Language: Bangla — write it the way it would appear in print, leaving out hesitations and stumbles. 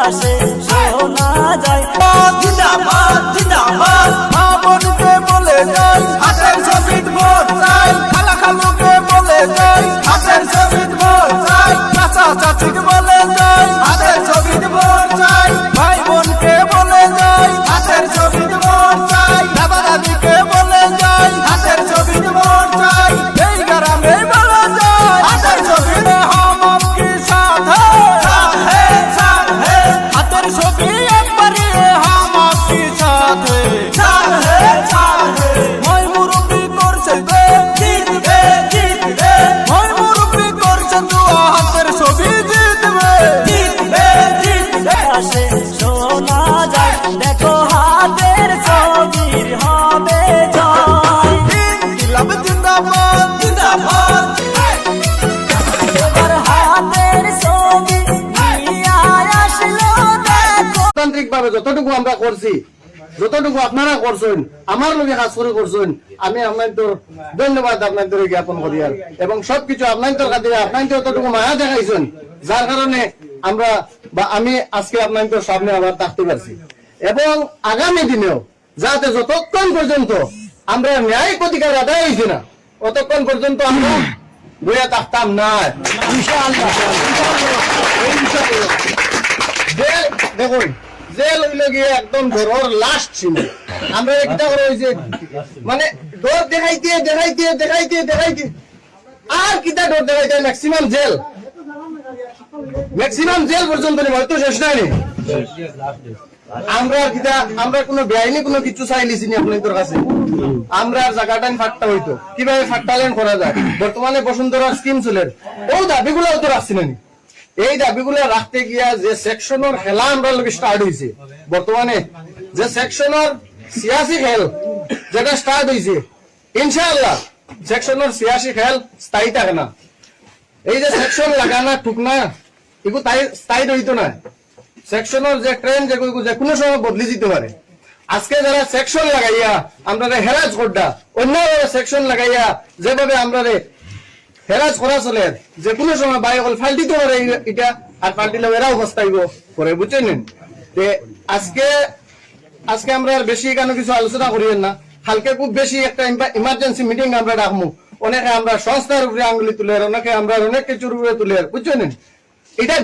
আসে শোনা যায়। জিন্দাবাদ জিন্দাবাদ, মা বোনকে বলে যাই হাতের ছবি ভোট চাই, খালা খালুকে বলে যাই হাতের ছবি ভোট চাই, চাচা চাচিকে বলে যাই হাতের ছবি ভোট চাই, ভাই বোনকে বলে যাই হাতের ছবি ভোট চাই, দাদা দাদিকে বলে যাই হাতের ছবি ভোট চাই, এই গ্রামে বলে যাই হাতের ছবি হাম আপকি সাথ है, साथ है, হাতের ছবি একবারে হাম আপকি সাথে, মই মুরব্বি করছে বে জিতবে জিতবে, মই মুরব্বি করছে দুয়া হাতের ছবি জিতবে। জিতবে জিতবে আসে শোনা যায়, দেখো হাতের ছবির হবে জয়। ইনকিলাব জিন্দাবাদ জিন্দাবাদ, এবার হাতের ছবি নিয়ে আসলো দেখো। গণতান্ত্রিক ভাবে যতটুকু আমরা করছি, যতটুকু আপনারা করছেন, আমার লোকে কাজ করে করছেন, আমি আপনাদের ধন্যবাদ আপনাদের জ্ঞাপন করি। আর এবং সবকিছু আপনাদের খাতিরে আপনাদের যতটুকু মায়া দেখাইছেন, যার কারণে আমরা বা আমি আজকে আপনাদের সামনে আবার থাকতে পারছি। এবং আগামী দিনেও যাতে যতক্ষণ পর্যন্ত আমরা ন্যায় অধিকার আদায় হয়েছি না, ততক্ষণ পর্যন্ত আমরা বইয়া থাকতাম না। ইনশাআল্লাহ জেল দেখুন, জেল হইলে গিয়ে একদম ধরোর লাস্ট সীমা। আমরা একটা করে হয়েছে মানে ডর দেখাইতে দেখাইতে দেখাইতে দেখাইতে আর কিতা ডর দেখাইতে ম্যাক্সিমাম জেল, ম্যাক্সিমাম জেল পর্যন্ত হয়তো শেষ নাই। আমরা কিতা আমরা কোনো বেআইনি কোনো কিছু চাইলিছি নি আপনাদের কাছে। আমরা জায়গাটাই ফাট্টা হইতো কিভাবে ফাট্টালেন করা যায়। বর্তমানে বসুন্ধরার স্কিম চলেন ও দাবিগুলো তো রাখছি না। এই দাবিগুলো রাখতে গিয়া যে সেকশনের খেলা আমরা লোক স্টার্ট হয়েছে, বর্তমানে যে সেকশনের 86 খেল যেটা স্টার্ট হয়েছে, ইনশাআল্লাহ সেকশনের 86 খেল স্থায়ী থাকে না। এই যে সেকশন লাগানা ঠুকনা এগুলো তাই স্থায়ী হইতো না। সেকশনের যে ট্রেন যে কোনো সময় বদলি যেতে পারে। আজকে যারা সেকশন লাগাইয়া আমরা হেরাজ করডা, অন্য সেকশন লাগাইয়া যেভাবে আমরা হেরাজ করা চলে, যে কোনো সময় বাই অকল ফাল্টিতে পারে এটা, আর ফাল্টিলে এরাও হস্তাইব করে, বুঝছেন। আজকে আমরা আর বেশি এখানে কিছু আলোচনা করিয়েন না। কালকে খুব বেশি একটা ইমার্জেন্সি মিটিং আমরা ডাকবো। অনেকে আমরা সংস্থার উপরে আঙ্গুলি তুলে, অনেকে আমরা অনেক কিছুর উপরে তুলে, বুঝছেন। এটা